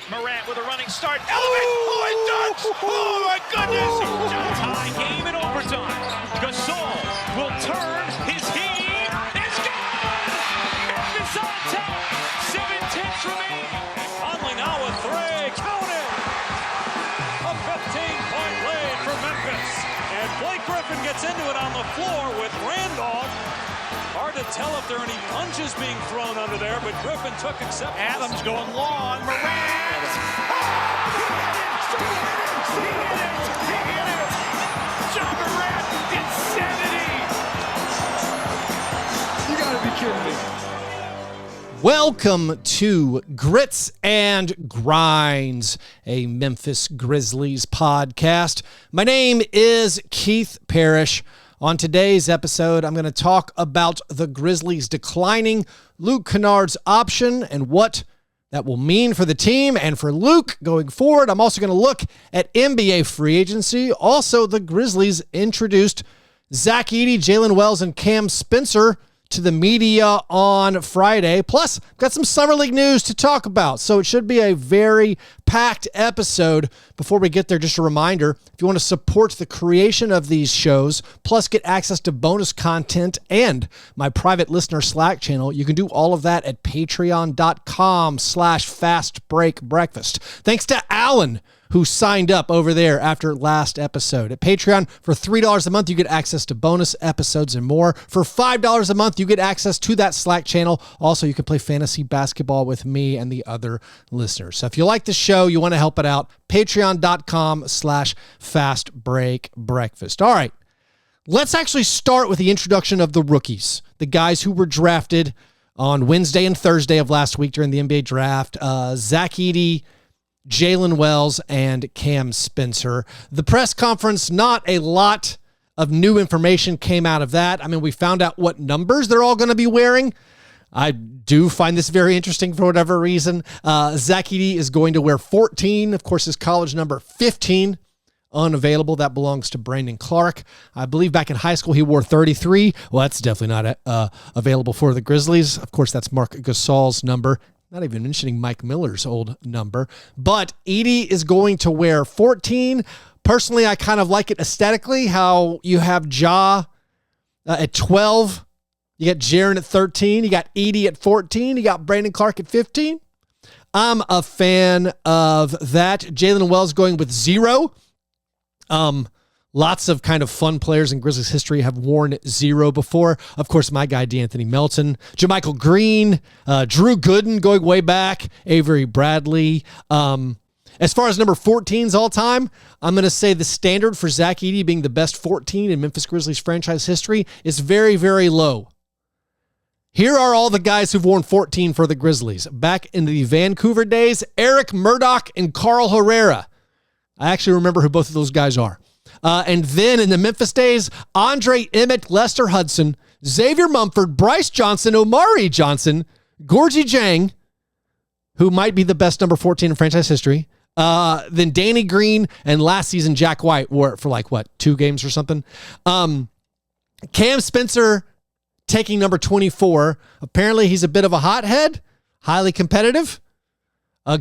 Morant with a running start. Elevate! Dunks! Oh my goodness! Tie game in overtime. Gasol will turn. His heat is gone! Memphis on top. 7-10 remaining. Conley now with three. Count it! A 15-point lead for Memphis. And Blake Griffin gets into it on the floor with Randolph. Hard to tell if there are any punches being thrown under there, but Griffin took acceptance. Adams going long. Morant! He hit it! John Morant, insanity! You gotta be kidding me. Welcome to Grits and Grinds, a Memphis Grizzlies podcast. My name is Keith Parrish. On today's episode, I'm going to talk about the Grizzlies declining Luke Kennard's option and what that will mean for the team and for Luke going forward. I'm also going to look at NBA free agency. Also, the Grizzlies introduced Zach Edey, Jalen Wells, and Cam Spencer to the media on Friday. Plus, got some Summer League news to talk about. So it should be a very packed episode. Before we get there, just a reminder, if you want to support the creation of these shows, plus get access to bonus content and my private listener Slack channel, you can do all of that at patreon.com/fastbreakbreakfast. Thanks to Alan, who signed up over there after last episode. At Patreon, for $3 a month, you get access to bonus episodes and more. For $5 a month, you get access to that Slack channel. Also, you can play fantasy basketball with me and the other listeners. So if you like the show, you want to help it out, patreon.com/fastbreakbreakfast. All right, let's actually start with the introduction of the rookies, the guys who were drafted on Wednesday and Thursday of last week during the NBA draft. Zach Edey, Jalen Wells, and Cam Spencer. The press conference, not a lot of new information came out of that. I mean, we found out what numbers they're all going to be wearing. I do find this very interesting for whatever reason. Zach Edey is going to wear 14. Of course, his college number 15, unavailable. That belongs to Brandon Clark. I believe back in high school, he wore 33. Well, that's definitely not available for the Grizzlies. Of course, that's Marc Gasol's number. Not even mentioning Mike Miller's old number. But Edey is going to wear 14. Personally, I kind of like it aesthetically, how you have Ja at 12. You got Jaren at 13. You got Edey at 14. You got Brandon Clark at 15. I'm a fan of that. Jalen Wells going with 0. Lots of kind of fun players in Grizzlies history have worn 0 before. Of course, my guy, D'Anthony Melton, JaMychal Green, Drew Gooden going way back, Avery Bradley. As far as number 14s all time, I'm going to say the standard for Zach Edey being the best 14 in Memphis Grizzlies franchise history is very, very low. Here are all the guys who've worn 14 for the Grizzlies. Back in the Vancouver days, Eric Murdoch and Carl Herrera. I actually remember who both of those guys are. And then in the Memphis days, Andre Emmett, Lester Hudson, Xavier Mumford, Bryce Johnson, Omari Johnson, Gorgie Jang, who might be the best number 14 in franchise history. Then Danny Green, and last season, Jack White wore it for 2 games or something. Cam Spencer taking number 24. Apparently he's a bit of a hothead, highly competitive.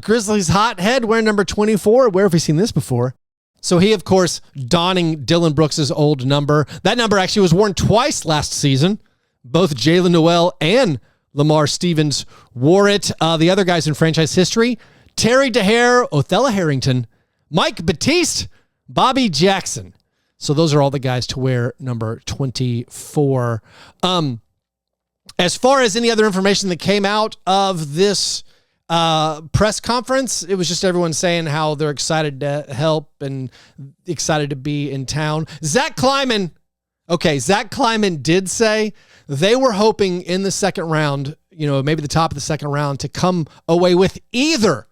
Grizzlies hothead wearing number 24. Where have we seen this before? So he, of course, donning Dylan Brooks' old number. That number actually was worn twice last season. Both Jalen Noel and Lamar Stevens wore it. The other guys in franchise history, Terry DeHare, Othello Harrington, Mike Batiste, Bobby Jackson. So those are all the guys to wear number 24. As far as any other information that came out of this press conference, it was just everyone saying how they're excited to help and excited to be in town. Zach Kleiman did say they were hoping in the second round, maybe the top of the second round, to come away with either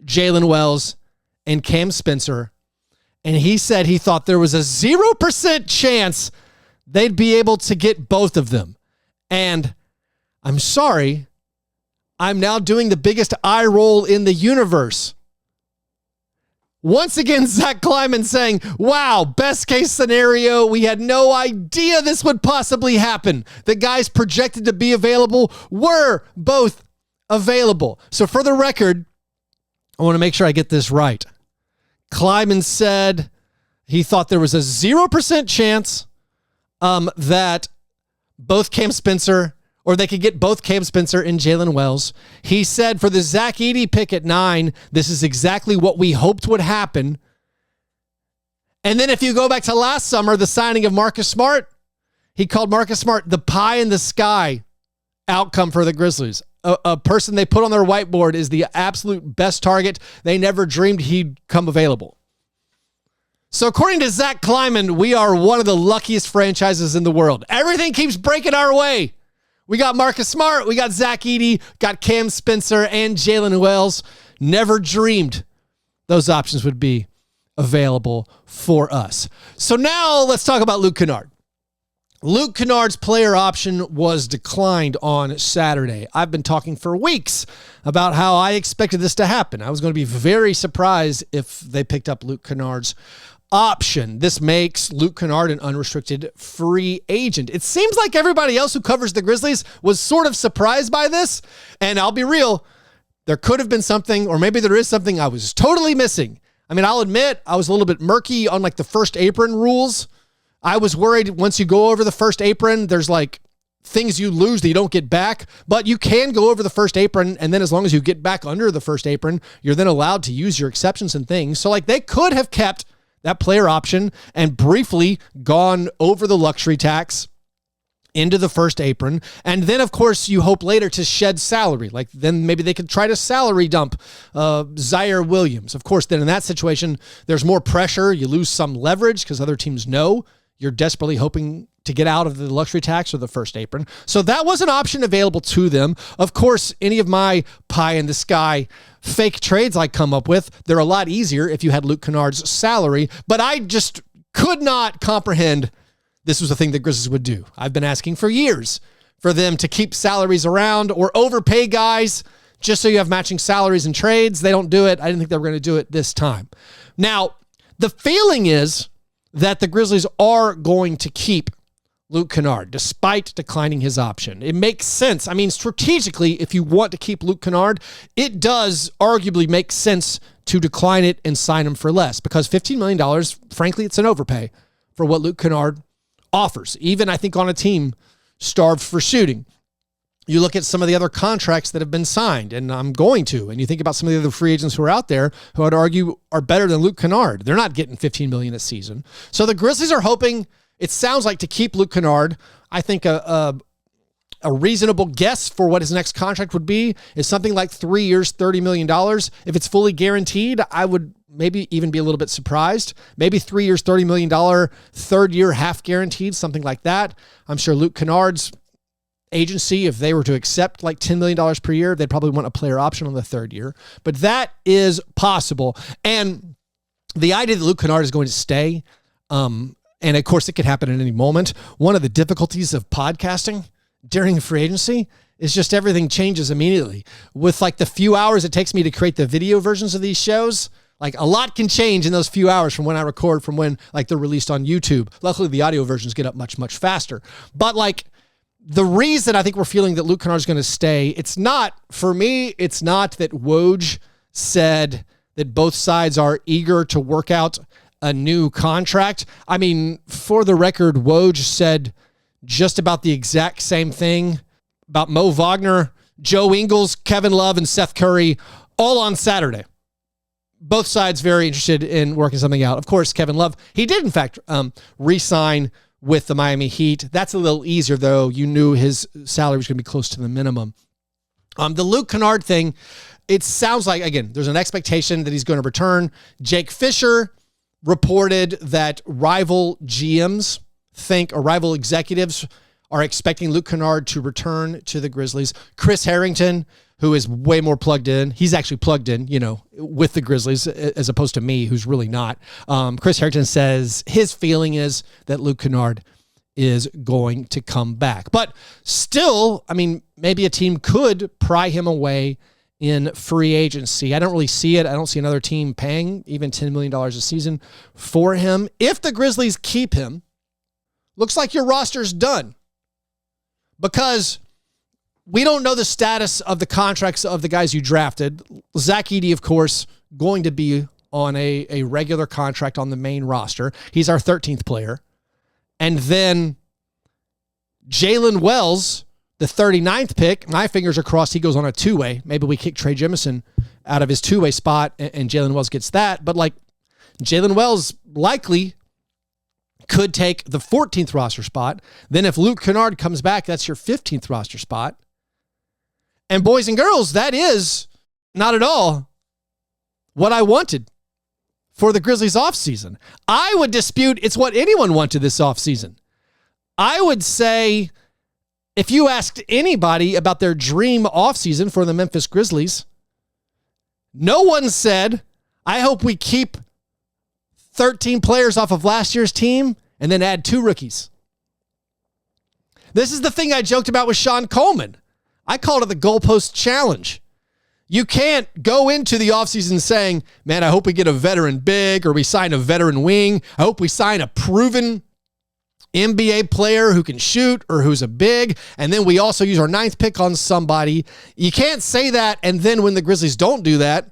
Jalen Wells and Cam Spencer. And he said he thought there was a 0% chance they'd be able to get both of them. And I'm sorry, I'm now doing the biggest eye roll in the universe. Once again, Zach Kleiman saying, wow, best case scenario. We had no idea this would possibly happen. The guys projected to be available were both available. So for the record, I want to make sure I get this right. Kleiman said he thought there was a 0% chance that both Cam Spencer, or they could get both Cam Spencer and Jalen Wells. He said for the Zach Edey pick at 9, this is exactly what we hoped would happen. And then if you go back to last summer, the signing of Marcus Smart, he called Marcus Smart the pie in the sky outcome for the Grizzlies. A person they put on their whiteboard is the absolute best target. They never dreamed he'd come available. So according to Zach Kleiman, we are one of the luckiest franchises in the world. Everything keeps breaking our way. We got Marcus Smart, we got Zach Edey, got Cam Spencer, and Jalen Wells. Never dreamed those options would be available for us. So now let's talk about Luke Kennard. Luke Kennard's player option was declined on Saturday. I've been talking for weeks about how I expected this to happen. I was going to be very surprised if they picked up Luke Kennard's option. This makes Luke Kennard an unrestricted free agent. It seems like everybody else who covers the Grizzlies was sort of surprised by this. And I'll be real, there could have been something, or maybe there is something I was totally missing. I mean, I'll admit I was a little bit murky on like the first apron rules. I was worried once you go over the first apron, there's like things you lose that you don't get back, but you can go over the first apron. And then as long as you get back under the first apron, you're then allowed to use your exceptions and things. So like they could have kept that player option and briefly gone over the luxury tax into the first apron. And then of course you hope later to shed salary. Like then maybe they could try to salary dump Zaire Williams. Of course, then in that situation, there's more pressure. You lose some leverage because other teams know you're desperately hoping to get out of the luxury tax or the first apron. So that was an option available to them. Of course, any of my pie in the sky fake trades I come up with, they're a lot easier if you had Luke Kennard's salary, but I just could not comprehend this was a thing that Grizzlies would do. I've been asking for years for them to keep salaries around or overpay guys just so you have matching salaries and trades. They don't do it. I didn't think they were going to do it this time. Now, the feeling is that the Grizzlies are going to keep Luke Kennard despite declining his option. It makes sense. I mean, strategically, if you want to keep Luke Kennard, it does arguably make sense to decline it and sign him for less because $15 million, frankly, it's an overpay for what Luke Kennard offers, even I think on a team starved for shooting. You look at some of the other contracts that have been signed, and I'm going to, and you think about some of the other free agents who are out there who I'd argue are better than Luke Kennard. They're not getting $15 million a season. So the Grizzlies are hoping, it sounds like, to keep Luke Kennard. I think a reasonable guess for what his next contract would be is something like 3 years, $30 million. If it's fully guaranteed, I would maybe even be a little bit surprised. Maybe 3 years, $30 million, third year, half guaranteed, something like that. I'm sure Luke Kennard's agency, if they were to accept like $10 million per year, they'd probably want a player option on the third year. But that is possible. And the idea that Luke Kennard is going to stay, and of course it could happen at any moment. One of the difficulties of podcasting during free agency is just everything changes immediately. With like the few hours it takes me to create the video versions of these shows, like a lot can change in those few hours from when I record, from when like they're released on YouTube. Luckily the audio versions get up much, much faster. But like, the reason I think we're feeling that Luke Kennard is going to stay, it's not, for me, it's not that Woj said that both sides are eager to work out a new contract. I mean, for the record, Woj said just about the exact same thing about Mo Wagner, Joe Ingles, Kevin Love, and Seth Curry all on Saturday. Both sides very interested in working something out. Of course, Kevin Love, he did in fact re-sign with the Miami Heat. That's a little easier, though. You knew his salary was going to be close to the minimum. The Luke Kennard thing, it sounds like, again, there's an expectation that he's going to return. Jake Fisher reported that rival GMs think, or rival executives are expecting Luke Kennard to return to the Grizzlies. Chris Harrington, who is way more plugged in. He's actually plugged in, you know, with the Grizzlies as opposed to me, who's really not. Chris Harrington says his feeling is that Luke Kennard is going to come back. But still, I mean, maybe a team could pry him away in free agency. I don't really see it. I don't see another team paying even $10 million a season for him. If the Grizzlies keep him, looks like your roster's done. Because we don't know the status of the contracts of the guys you drafted. Zach Edey, of course, going to be on a regular contract on the main roster. He's our 13th player. And then Jalen Wells, the 39th pick, my fingers are crossed he goes on a two-way. Maybe we kick Trey Jemison out of his two-way spot and Jalen Wells gets that. But like Jalen Wells likely could take the 14th roster spot. Then if Luke Kennard comes back, that's your 15th roster spot. And boys and girls, that is not at all what I wanted for the Grizzlies offseason. I would dispute it's what anyone wanted this offseason. I would say if you asked anybody about their dream offseason for the Memphis Grizzlies, no one said, I hope we keep 13 players off of last year's team and then add 2 rookies. This is the thing I joked about with Sean Coleman. I called it the goalpost challenge. You can't go into the offseason saying, man, I hope we get a veteran big or we sign a veteran wing. I hope we sign a proven NBA player who can shoot or who's a big. And then we also use our 9th pick on somebody. You can't say that. And then when the Grizzlies don't do that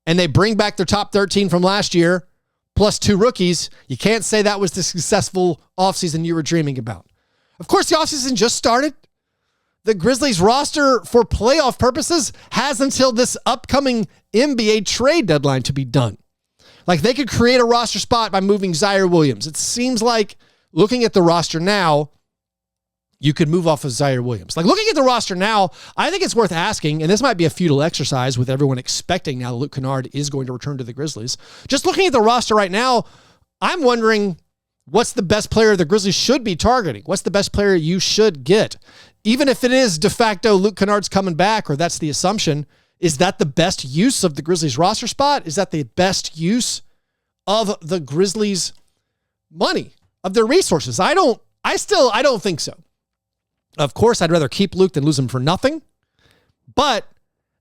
and they bring back their top 13 from last year plus 2 rookies, you can't say that was the successful offseason you were dreaming about. Of course, the offseason just started. The Grizzlies roster for playoff purposes has until this upcoming NBA trade deadline to be done. Like they could create a roster spot by moving Zaire Williams. It seems like looking at the roster now, you could move off of Zaire Williams. Like looking at the roster now, I think it's worth asking, and this might be a futile exercise with everyone expecting now that Luke Kennard is going to return to the Grizzlies. Just looking at the roster right now, I'm wondering what's the best player the Grizzlies should be targeting? What's the best player you should get? Even if it is de facto Luke Kennard's coming back, or that's the assumption, is that the best use of the Grizzlies roster spot? Is that the best use of the Grizzlies money, of their resources? I don't think so. Of course, I'd rather keep Luke than lose him for nothing. But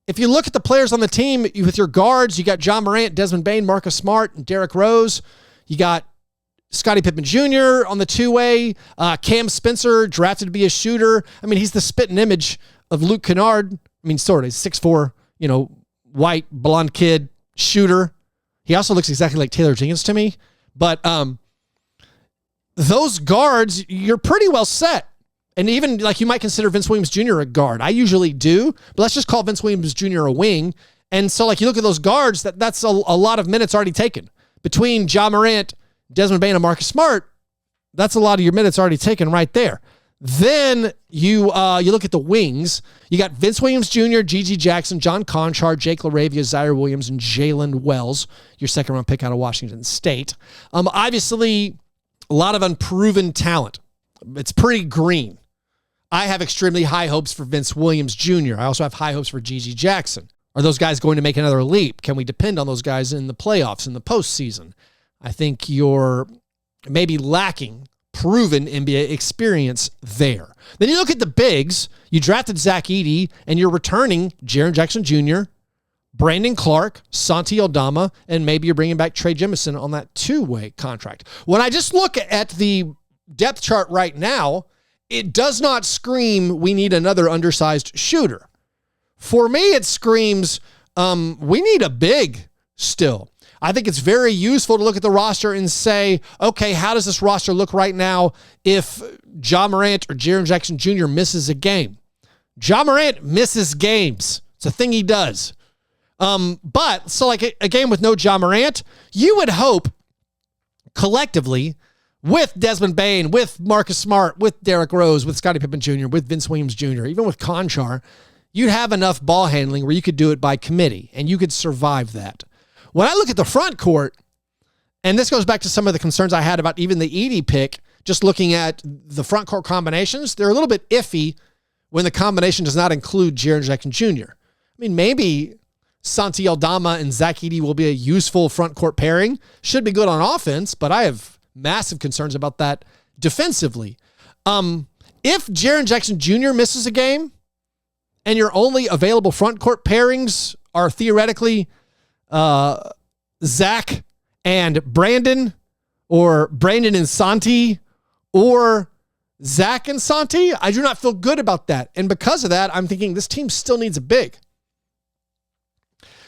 if you look at the players on the team, with your guards, you got John Morant, Desmond Bane, Marcus Smart, and Derrick Rose. You got Scottie Pippen Jr. on the two-way. Cam Spencer, drafted to be a shooter. I mean, he's the spitting image of Luke Kennard. I mean, sort of. He's 6'4", white, blonde kid, shooter. He also looks exactly like Taylor Jenkins to me. But those guards, you're pretty well set. And even, like, you might consider Vince Williams Jr. a guard. I usually do. But let's just call Vince Williams Jr. a wing. And so, like, you look at those guards, that's a lot of minutes already taken. Between John Morant, Desmond Bane, and Marcus Smart, that's a lot of your minutes already taken right there. Then you look at the wings. You got Vince Williams Jr., G.G. Jackson, John Conchar, Jake LaRavia, Zaire Williams, and Jalen Wells, your second-round pick out of Washington State. Obviously, a lot of unproven talent. It's pretty green. I have extremely high hopes for Vince Williams Jr. I also have high hopes for G.G. Jackson. Are those guys going to make another leap? Can we depend on those guys in the playoffs, in the postseason? I think you're maybe lacking proven NBA experience there. Then you look at the bigs. You drafted Zach Edey, and you're returning Jaren Jackson Jr., Brandon Clark, Santi Aldama, and maybe you're bringing back Trey Jemison on that 2-way contract. When I just look at the depth chart right now, it does not scream we need another undersized shooter. For me, it screams we need a big still. I think it's very useful to look at the roster and say, okay, how does this roster look right now if John Morant or Jaren Jackson Jr. misses a game? John Morant misses games. It's a thing he does. But so like a game with no John Morant, you would hope collectively with Desmond Bane, with Marcus Smart, with Derrick Rose, with Scottie Pippen Jr., with Vince Williams Jr., even with Conchar, you'd have enough ball handling where you could do it by committee and you could survive that. When I look at the front court, and this goes back to some of the concerns I had about even the Edey pick, just looking at the front court combinations, they're a little bit iffy when the combination does not include Jaren Jackson Jr. I mean, maybe Santi Aldama and Zach Edey will be a useful front court pairing. Should be good on offense, but I have massive concerns about that defensively. If Jaren Jackson Jr. misses a game and your only available front court pairings are theoretically Zach and Brandon, or Brandon and Santi, or Zach and Santi, I do not feel good about that. And because of that, I'm thinking this team still needs a big.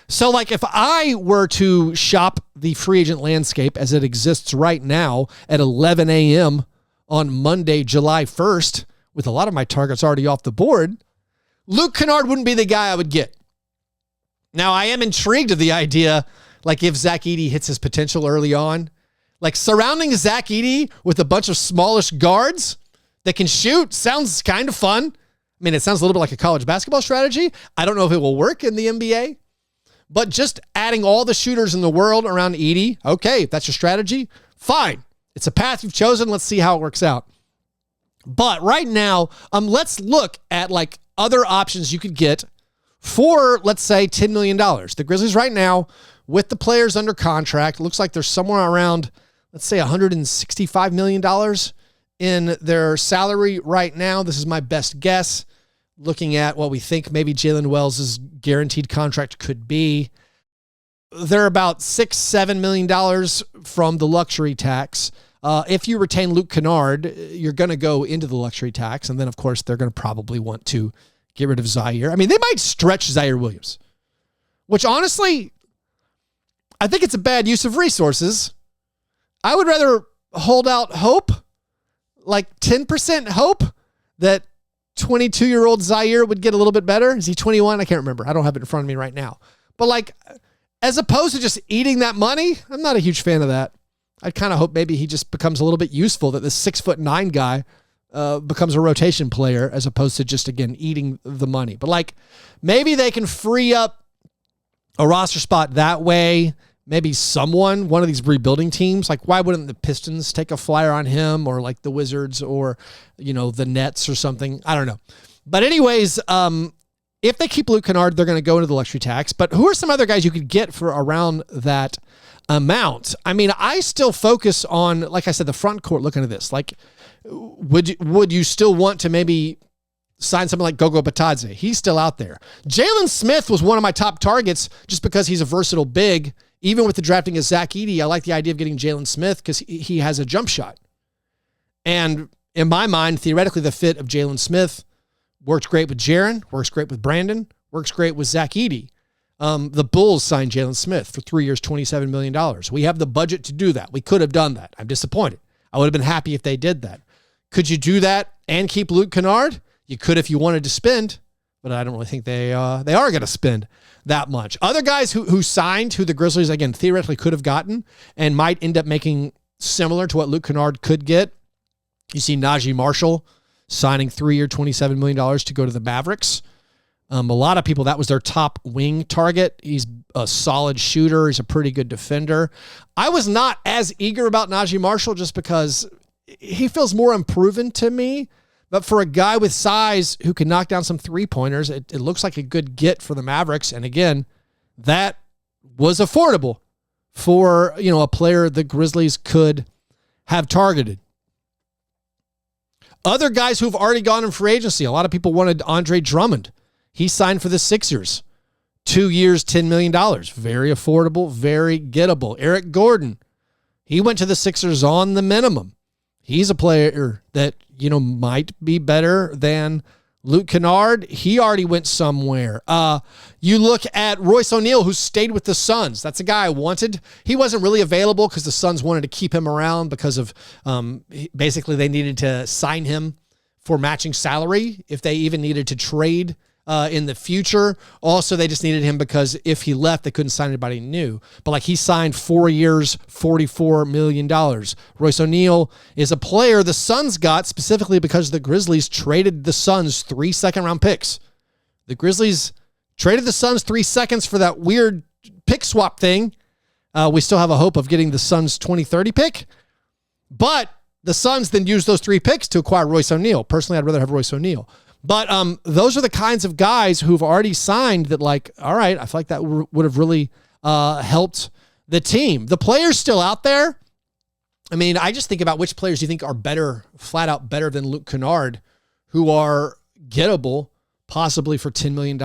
So, like, if I were to shop the free agent landscape as it exists right now at 11 a.m. on Monday, July 1st, with a lot of my targets already off the board, Luke Kennard wouldn't be the guy I would get. Now, I am intrigued of the idea, like, if Zach Edey hits his potential early on, like, surrounding Zach Edey with a bunch of smallish guards that can shoot sounds kind of fun. I mean, it sounds a little bit like a college basketball strategy. I don't know if it will work in the NBA, but just adding all the shooters in the world around Edey, okay, if that's your strategy, fine. It's a path you've chosen. Let's see how it works out. But right now, let's look at like other options you could get for, let's say, $10 million. The Grizzlies right now, with the players under contract, looks like they're somewhere around, let's say, $165 million in their salary right now. This is my best guess, looking at what we think maybe Jalen Wells' guaranteed contract could be. They're about $6-7 million from the luxury tax. If you retain Luke Kennard, you're going to go into the luxury tax. And then, of course, they're going to probably want to get rid of Zaire. I mean, they might stretch Zaire Williams, which honestly, I think it's a bad use of resources. I would rather hold out hope, like 10% hope that 22-year-old Zaire would get a little bit better. Is he 21? I can't remember. I don't have it in front of me right now. But like, as opposed to just eating that money, I'm not a huge fan of that. I kind of hope maybe he just becomes a little bit useful, that this 6'9" guy becomes a rotation player as opposed to just, again, eating the money. But like, maybe they can free up a roster spot that way. Maybe one of these rebuilding teams, like why wouldn't the Pistons take a flyer on him, or like the Wizards, or, the Nets or something? I don't know. But anyways, if they keep Luke Kennard, they're going to go into the luxury tax. But who are some other guys you could get for around that amount? I mean, I still focus on, like I said, the front court looking at this. Like, would you still want to maybe sign someone like Gogo Batadze? He's still out there. Jalen Smith was one of my top targets just because he's a versatile big. Even with the drafting of Zach Edey, I like the idea of getting Jalen Smith because he has a jump shot. And in my mind, theoretically, the fit of Jalen Smith works great with Jaren, works great with Brandon, works great with Zach Edey. The Bulls signed Jalen Smith for 3 years, $27 million. We have the budget to do that. We could have done that. I'm disappointed. I would have been happy if they did that. Could you do that and keep Luke Kennard? You could if you wanted to spend, but I don't really think they are going to spend that much. Other guys who signed, who the Grizzlies, again, theoretically could have gotten and might end up making similar to what Luke Kennard could get. You see Najee Marshall signing 3 year, $27 million to go to the Mavericks. A lot of people, that was their top wing target. He's a solid shooter. He's a pretty good defender. I was not as eager about Najee Marshall just because he feels more unproven to me. But for a guy with size who can knock down some three-pointers, it looks like a good get for the Mavericks. And again, that was affordable for, a player the Grizzlies could have targeted. Other guys who've already gone in free agency, a lot of people wanted Andre Drummond. He signed for the Sixers. 2 years, $10 million. Very affordable, very gettable. Eric Gordon, he went to the Sixers on the minimum. He's a player that, might be better than Luke Kennard. He already went somewhere. You look at Royce O'Neal, who stayed with the Suns. That's a guy I wanted. He wasn't really available because the Suns wanted to keep him around because of basically they needed to sign him for matching salary if they even needed to trade in the future. Also, they just needed him because if he left, they couldn't sign anybody new. But like, he signed 4 years, $44 million. Royce O'Neal is a player the Suns got specifically because the Grizzlies traded the Suns 3 second-round picks. The Grizzlies traded the Suns 3 seconds for that weird pick swap thing. We still have a hope of getting the Suns 2030 pick. But the Suns then used those 3 picks to acquire Royce O'Neal. Personally, I'd rather have Royce O'Neal. But those are the kinds of guys who've already signed that, like, all right, I feel like that would have really helped the team. The players still out there. I mean, I just think about which players you think are better, flat out better than Luke Kennard, who are gettable possibly for $10 million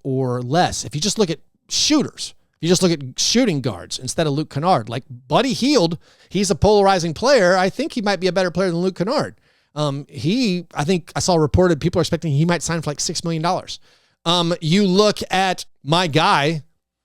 or less. If you just look at shooters, if you just look at shooting guards instead of Luke Kennard, like Buddy Hield, he's a polarizing player. I think he might be a better player than Luke Kennard. I think I saw reported people are expecting he might sign for like $6 million. You look at my guy,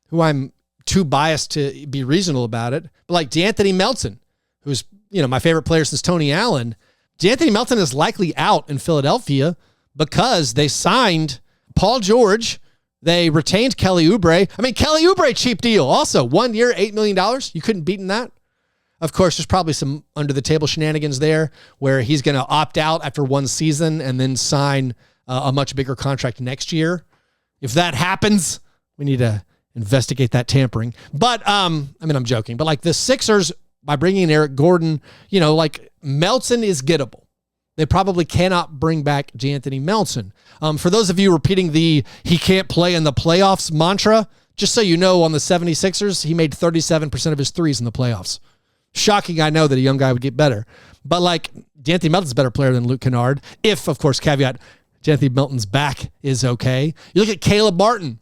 who I'm too biased to be reasonable about it, but like D'Anthony Melton, who's, my favorite player since Tony Allen. D'Anthony Melton is likely out in Philadelphia because they signed Paul George. They retained Kelly Oubre. Kelly Oubre, cheap deal. Also, 1 year, $8 million. You couldn't beat that. Of course, there's probably some under-the-table shenanigans there where he's going to opt out after one season and then sign a much bigger contract next year. If that happens, we need to investigate that tampering. But, I'm joking. But, like, the Sixers, by bringing in Eric Gordon, Melton is gettable. They probably cannot bring back D'Anthony Melton. For those of you repeating the he can't play in the playoffs mantra, just so you know, on the 76ers, he made 37% of his threes in the playoffs. Shocking, I know, that a young guy would get better. But, D'Anthony Melton's a better player than Luke Kennard. If, of course, caveat, D'Anthony Melton's back is okay. You look at Caleb Martin.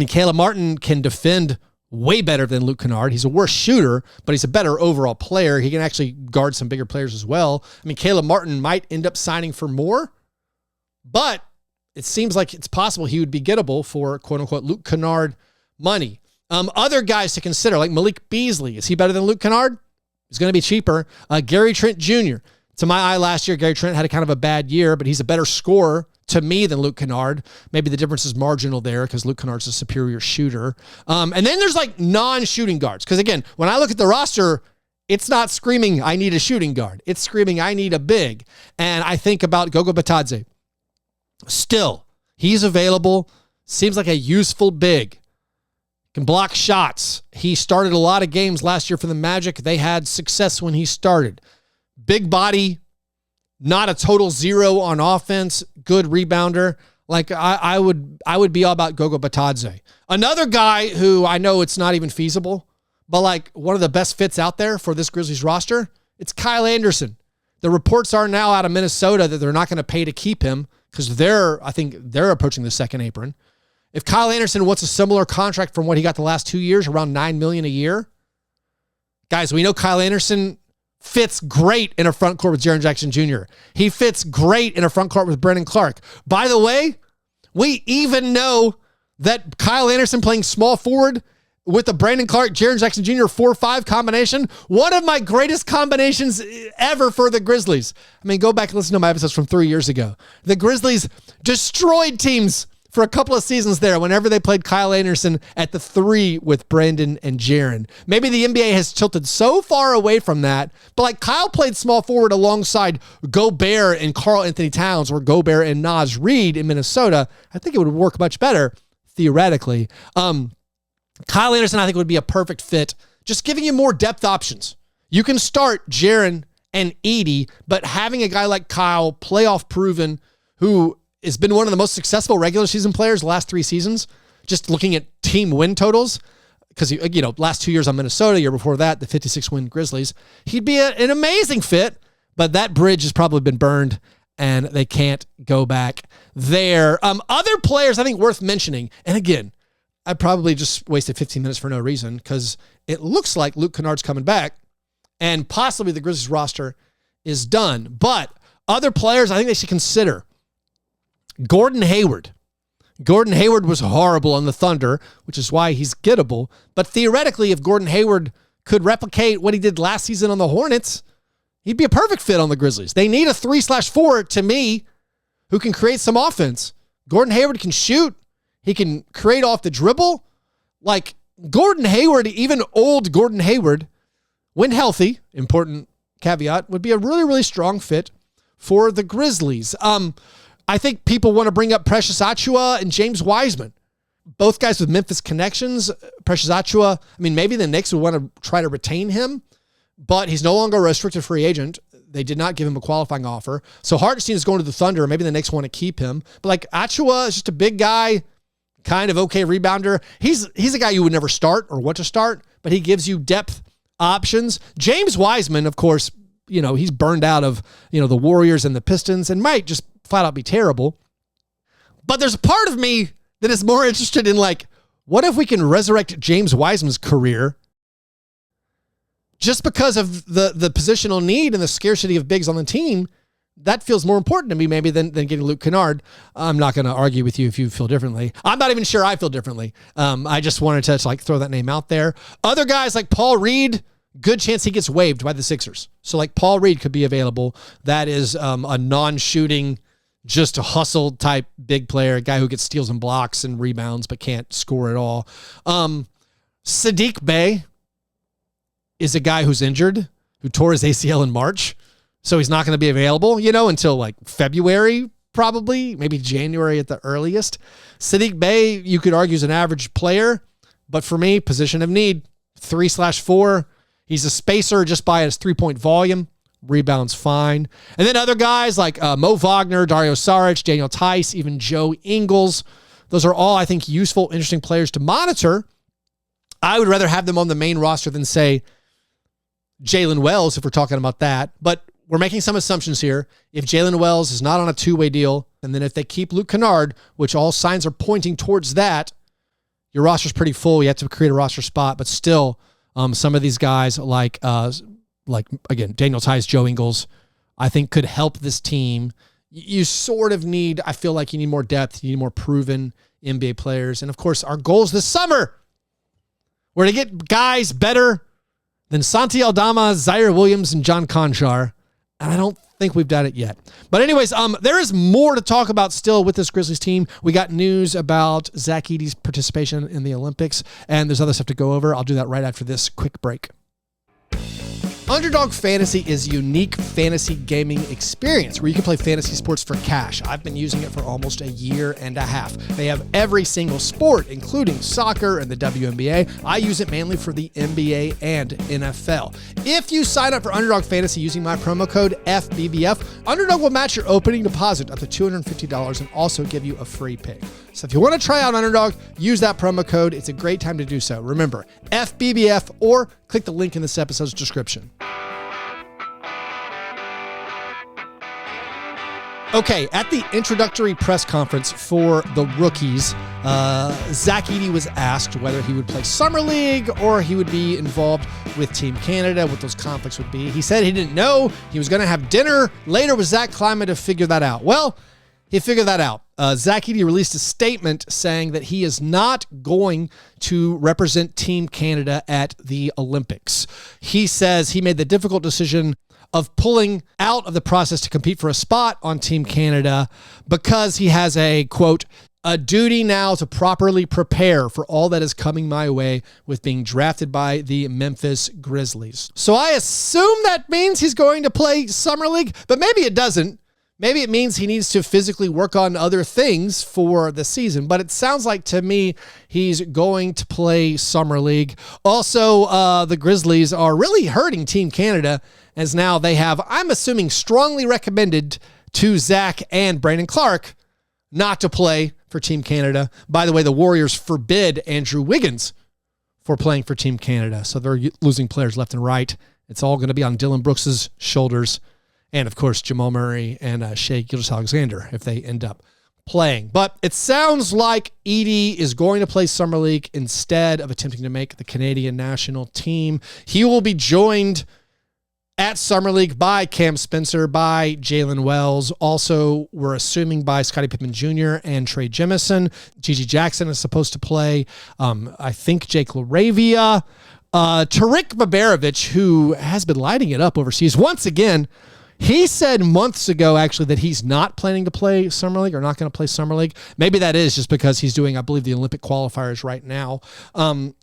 Caleb Martin can defend way better than Luke Kennard. He's a worse shooter, but he's a better overall player. He can actually guard some bigger players as well. Caleb Martin might end up signing for more, but it seems like it's possible he would be gettable for quote-unquote Luke Kennard money. Other guys to consider, like Malik Beasley. Is he better than Luke Kennard? He's going to be cheaper. Gary Trent Jr. To my eye last year, Gary Trent had a kind of a bad year, but he's a better scorer to me than Luke Kennard. Maybe the difference is marginal there because Luke Kennard's a superior shooter. And then there's non-shooting guards. Because again, when I look at the roster, it's not screaming, I need a shooting guard. It's screaming, I need a big. And I think about Goga Bitadze. Still, he's available. Seems like a useful big. Can block shots. He started a lot of games last year for the Magic. They had success when he started. Big body, not a total zero on offense, good rebounder. I would be all about Goga Bitadze. Another guy who I know it's not even feasible, but one of the best fits out there for this Grizzlies roster, it's Kyle Anderson. The reports are now out of Minnesota that they're not going to pay to keep him because I think they're approaching the second apron. If Kyle Anderson wants a similar contract from what he got the last 2 years, around $9 million a year, guys, we know Kyle Anderson fits great in a front court with Jaren Jackson Jr. He fits great in a front court with Brandon Clark. By the way, we even know that Kyle Anderson playing small forward with the Brandon Clark, Jaren Jackson Jr. 4-5 combination, one of my greatest combinations ever for the Grizzlies. Go back and listen to my episodes from 3 years ago. The Grizzlies destroyed teams for a couple of seasons there whenever they played Kyle Anderson at the 3 with Brandon and Jaren. Maybe the NBA has tilted so far away from that, but Kyle played small forward alongside Gobert and Karl Anthony Towns or Gobert and Naz Reid in Minnesota. I think it would work much better theoretically. Kyle Anderson, I think, would be a perfect fit, just giving you more depth options. You can start Jaren and Edey, but having a guy like Kyle, playoff proven, who has been one of the most successful regular season players the last 3 seasons, just looking at team win totals, because, last 2 years on Minnesota, year before that, the 56-win Grizzlies, he'd be an amazing fit, but that bridge has probably been burned, and they can't go back there. Other players I think worth mentioning, and again, I probably just wasted 15 minutes for no reason because it looks like Luke Kennard's coming back and possibly the Grizzlies roster is done. But other players I think they should consider. Gordon Hayward. Gordon Hayward was horrible on the Thunder, which is why he's gettable. But theoretically, if Gordon Hayward could replicate what he did last season on the Hornets, he'd be a perfect fit on the Grizzlies. They need a 3/4, to me, who can create some offense. Gordon Hayward can shoot. He can create off the dribble. Gordon Hayward, even old Gordon Hayward, when healthy, important caveat, would be a really, really strong fit for the Grizzlies. I think people want to bring up Precious Achiuwa and James Wiseman. Both guys with Memphis connections. Precious Achiuwa, maybe the Knicks would want to try to retain him, but he's no longer a restricted free agent. They did not give him a qualifying offer. So Hartenstein is going to the Thunder. Maybe the Knicks want to keep him. But Achiuwa is just a big guy, kind of okay rebounder. He's a guy you would never start or want to start, but he gives you depth options. James Wiseman, of course, he's burned out of, the Warriors and the Pistons and might just flat out be terrible. But there's a part of me that is more interested in what if we can resurrect James Wiseman's career just because of the positional need and the scarcity of bigs on the team? that feels more important to me maybe than getting Luke Kennard. I'm not going to argue with you if you feel differently. I'm not even sure I feel differently. I just wanted to like throw that name out there. Other guys like Paul Reed, good chance he gets waived by the Sixers. So like Paul Reed could be available. That is a non-shooting, just a hustle type big player, a guy who gets steals and blocks and rebounds but can't score at all. Sadiq Bey is a guy who's injured, who tore his ACL in March. So he's not going to be available, until like February, probably, maybe January at the earliest. Sadiq Bey, you could argue, is an average player, but for me, position of need, 3/4. He's a spacer just by his 3-point volume. Rebounds fine. And then other guys like Mo Wagner, Dario Saric, Daniel Tice, even Joe Ingles. Those are all, I think, useful, interesting players to monitor. I would rather have them on the main roster than, say, Jalen Wells, if we're talking about that. But we're making some assumptions here. If Jalen Wells is not on a two-way deal, and then if they keep Luke Kennard, which all signs are pointing towards that, your roster's pretty full. You have to create a roster spot, but still, some of these guys like again, Daniel Tice, Joe Ingles, I think could help this team. You sort of need, I feel like you need more depth. You need more proven NBA players. And of course, our goals this summer were to get guys better than Santi Aldama, Zaire Williams, and John Conchar. And I don't think we've done it yet. But anyways, there is more to talk about still with this Grizzlies team. We got news about Zach Edey's participation in the Olympics, and there's other stuff to go over. I'll do that right after this quick break. Underdog Fantasy is a unique fantasy gaming experience where you can play fantasy sports for cash. I've been using it for almost a year and a half. They have every single sport, including soccer and the WNBA. I use it mainly for the NBA and NFL. If you sign up for Underdog Fantasy using my promo code FBBF, Underdog will match your opening deposit up to $250 and also give you a free pick. So if you want to try out Underdog, use that promo code. It's a great time to do so. Remember, FBBF, or click the link in this episode's description. Okay, at the introductory press conference for the rookies, Zach Edey was asked whether he would play Summer League or he would be involved with Team Canada, what those conflicts would be. He said he didn't know. He was going to have dinner later with Zach Kleiman to figure that out. Well, he figured that out. Zach Edey released a statement saying that he is not going to represent Team Canada at the Olympics. He says he made the difficult decision of pulling out of the process to compete for a spot on Team Canada because he has a, quote, a duty now to properly prepare for all that is coming my way with being drafted by the Memphis Grizzlies. So I assume that means he's going to play Summer League, but maybe it doesn't. Maybe it means he needs to physically work on other things for the season, but it sounds like to me he's going to play Summer League. Also, the Grizzlies are really hurting Team Canada as now they have, I'm assuming, strongly recommended to Zach and Brandon Clark not to play for Team Canada. By the way, the Warriors forbid Andrew Wiggins for playing for Team Canada, so they're losing players left and right. It's all going to be on Dylan Brooks's shoulders. And, of course, Jamal Murray and Shai Gilgeous-Alexander if they end up playing. But it sounds like Edey is going to play Summer League instead of attempting to make the Canadian national team. He will be joined at Summer League by Cam Spencer, by Jalen Wells. Also, we're assuming by Scottie Pippen Jr. and Trey Jemison. Gigi Jackson is supposed to play. I think Jake LaRavia. Tariq Baberovich, who has been lighting it up overseas once again. He said months ago, actually, that he's not planning to play Summer League or not going to play Summer League. Maybe that is just because he's doing, I believe, the Olympic qualifiers right now.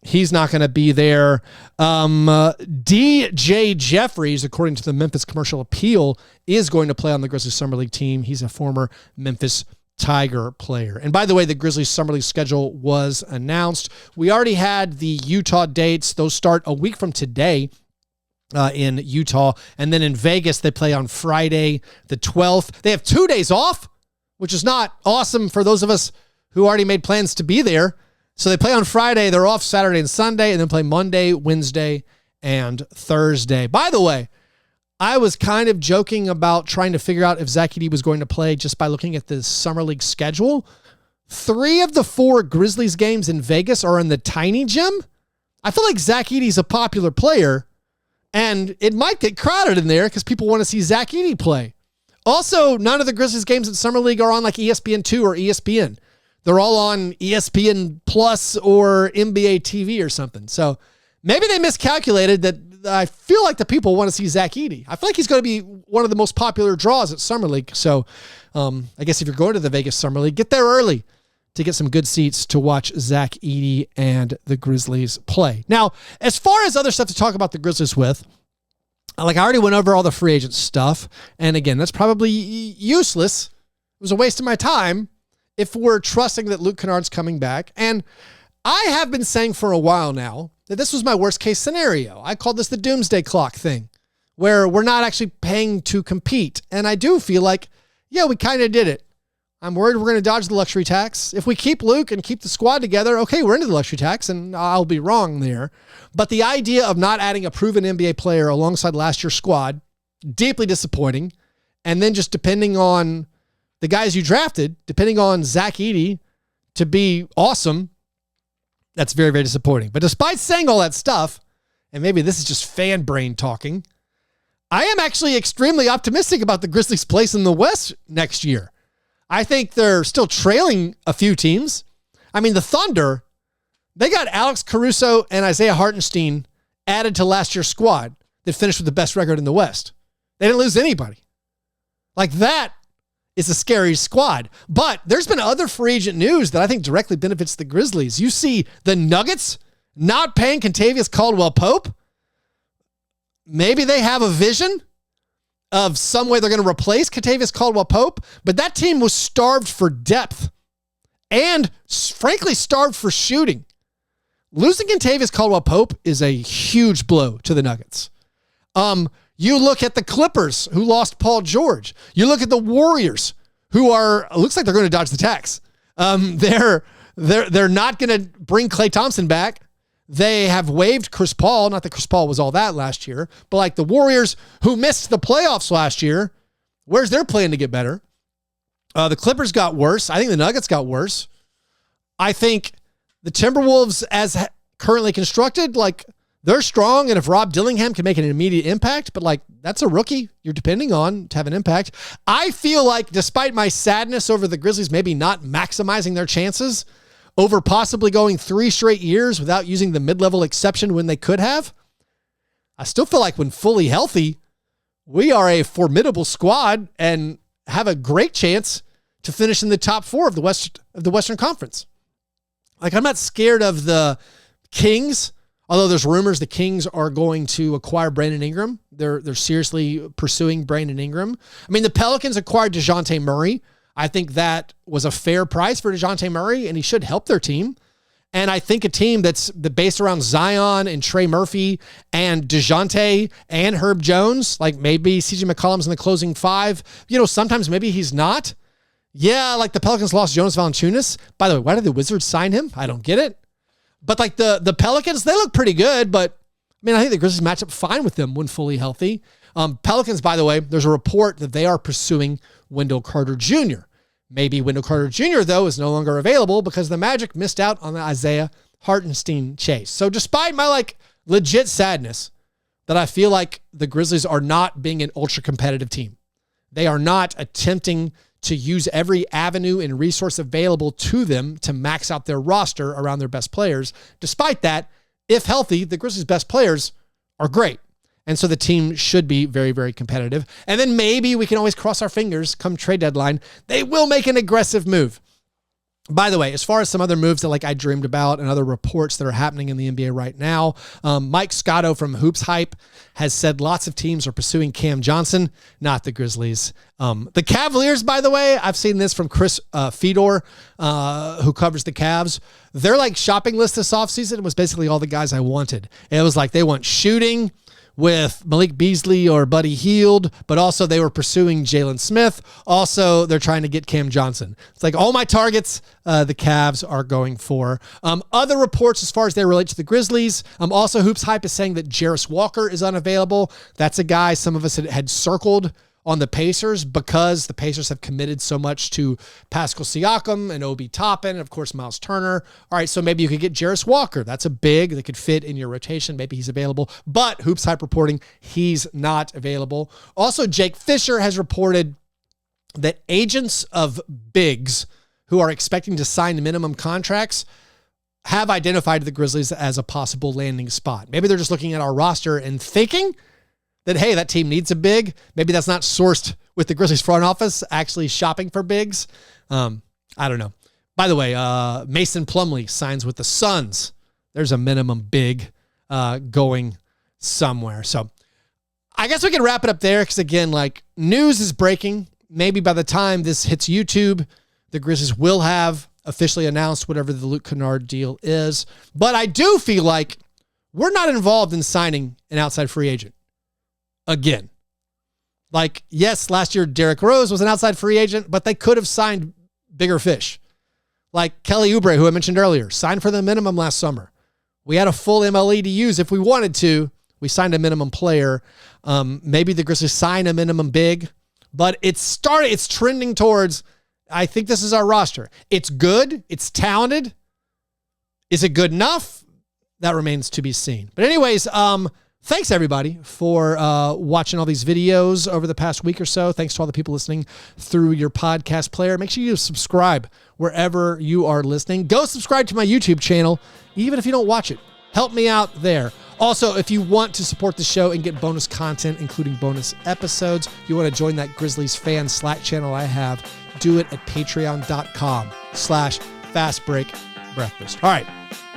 He's not going to be there. DJ Jeffries, according to the Memphis Commercial Appeal, is going to play on the Grizzlies Summer League team. He's a former Memphis Tiger player. And by the way, the Grizzlies Summer League schedule was announced. We already had the Utah dates. Those start a week from today. In Utah, and then in Vegas they play on Friday the 12th. They have 2 days off, which is not awesome for those of us who already made plans to be there. So they play on Friday, they're off Saturday and Sunday, and then play Monday, Wednesday, and Thursday. By the way, I was kind of joking about trying to figure out if Zach Edey was going to play just by looking at the Summer League schedule. 3 of the 4 Grizzlies games in Vegas are in the Tiny Gym. I feel like Zach Edey's a popular player, and it might get crowded in there because people want to see Zach Edey play. Also, none of the Grizzlies games in Summer League are on like ESPN2 or ESPN. They're all on ESPN Plus or NBA TV or something. So maybe they miscalculated that. I feel like the people want to see Zach Edey. I feel like he's going to be one of the most popular draws at Summer League. So I guess if you're going to the Vegas Summer League, get there early to get some good seats to watch Zach Edey and the Grizzlies play. Now, as far as other stuff to talk about the Grizzlies with, like I already went over all the free agent stuff. And again, that's probably useless. It was a waste of my time if we're trusting that Luke Kennard's coming back. And I have been saying for a while now that this was my worst case scenario. I called this the doomsday clock thing, where we're not actually paying to compete. And I do feel like, yeah, we kind of did it. I'm worried we're going to dodge the luxury tax. If we keep Luke and keep the squad together, okay, we're into the luxury tax, and I'll be wrong there. But the idea of not adding a proven NBA player alongside last year's squad, deeply disappointing. And then just depending on the guys you drafted, depending on Zach Edey to be awesome, that's very, very disappointing. But despite saying all that stuff, and maybe this is just fan brain talking, I am actually extremely optimistic about the Grizzlies' place in the West next year. I think they're still trailing a few teams. I mean, the Thunder, they got Alex Caruso and Isaiah Hartenstein added to last year's squad that finished with the best record in the West. They didn't lose anybody. Like that is a scary squad. But there's been other free agent news that I think directly benefits the Grizzlies. You see the Nuggets not paying Kentavious Caldwell-Pope. Maybe they have a vision of some way they're going to replace Kentavious Caldwell-Pope, but that team was starved for depth and frankly starved for shooting. Losing Kentavious Caldwell-Pope is a huge blow to the Nuggets. You look at the Clippers, who lost Paul George. You look at the Warriors, who looks like they're going to dodge the tax. They're not going to bring Klay Thompson back. They have waived Chris Paul. Not that Chris Paul was all that last year, but like the Warriors, who missed the playoffs last year, where's their plan to get better? The Clippers got worse. I think the Nuggets got worse. I think the Timberwolves, as currently constructed, like, they're strong, and if Rob Dillingham can make an immediate impact, but like that's a rookie you're depending on to have an impact. I feel like despite my sadness over the Grizzlies maybe not maximizing their chances over possibly going 3 straight years without using the mid-level exception when they could have, I still feel like when fully healthy, we are a formidable squad and have a great chance to finish in the top 4 of the Western Conference. Like, I'm not scared of the Kings. Although there's rumors the Kings are going to acquire Brandon Ingram. They're seriously pursuing Brandon Ingram. I mean, the Pelicans acquired DeJounte Murray. I think that was a fair price for DeJounte Murray, and he should help their team. And I think a team that's based around Zion and Trey Murphy and DeJounte and Herb Jones, like maybe CJ McCollum's in the closing 5. You know, sometimes maybe he's not. Yeah, like the Pelicans lost Jonas Valanciunas. By the way, why did the Wizards sign him? I don't get it. But like the Pelicans, they look pretty good, but I mean, I think the Grizzlies match up fine with them when fully healthy. Pelicans, by the way, there's a report that they are pursuing Wendell Carter Jr. Maybe Wendell Carter Jr., though, is no longer available because the Magic missed out on the Isaiah Hartenstein chase. So despite my like legit sadness that I feel like the Grizzlies are not being an ultra competitive team, they are not attempting to use every avenue and resource available to them to max out their roster around their best players. Despite that, if healthy, the Grizzlies' best players are great. And so the team should be very, very competitive. And then maybe we can always cross our fingers come trade deadline. They will make an aggressive move. By the way, as far as some other moves that like I dreamed about and other reports that are happening in the NBA right now, Mike Scotto from Hoops Hype has said lots of teams are pursuing Cam Johnson, not the Grizzlies. The Cavaliers, by the way, I've seen this from Chris Fedor, who covers the Cavs. Their like shopping list this offseason was basically all the guys I wanted. It was like they want shooting with Malik Beasley or Buddy Hield, but also they were pursuing Jalen Smith. Also, they're trying to get Cam Johnson. It's like all my targets, the Cavs are going for. Other reports as far as they relate to the Grizzlies. Also, Hoops Hype is saying that Jarris Walker is unavailable. That's a guy some of us had circled on the Pacers because the Pacers have committed so much to Pascal Siakam and Obi Toppin, and of course, Miles Turner. All right, so maybe you could get Jarris Walker. That's a big that could fit in your rotation. Maybe he's available, but Hoops Hype reporting he's not available. Also, Jake Fisher has reported that agents of bigs who are expecting to sign minimum contracts have identified the Grizzlies as a possible landing spot. Maybe they're just looking at our roster and thinking that, hey, that team needs a big. Maybe that's not sourced with the Grizzlies front office actually shopping for bigs. I don't know. By the way, Mason Plumlee signs with the Suns. There's a minimum big going somewhere. So I guess we can wrap it up there because, again, like, news is breaking. Maybe by the time this hits YouTube, the Grizzlies will have officially announced whatever the Luke Kennard deal is. But I do feel like we're not involved in signing an outside free agent again. Like, yes, last year Derrick Rose was an outside free agent, but they could have signed bigger fish. Like Kelly Oubre, who I mentioned earlier, signed for the minimum last summer. We had a full MLE to use if we wanted to. We signed a minimum player. Maybe the Grizzlies sign a minimum big, but it's trending towards, I think this is our roster. It's good. It's talented. Is it good enough? That remains to be seen. But anyways, thanks everybody for watching all these videos over the past week or so. Thanks to all the people listening through your podcast player. Make sure you subscribe wherever you are listening. Go subscribe to my YouTube channel, even if you don't watch it. Help me out there. Also, if you want to support the show and get bonus content, including bonus episodes, you want to join that Grizzlies fan Slack channel I have, do it at patreon.com/fastbreakbreakfast. All right.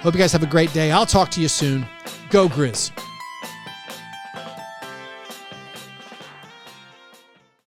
Hope you guys have a great day. I'll talk to you soon. Go Grizz.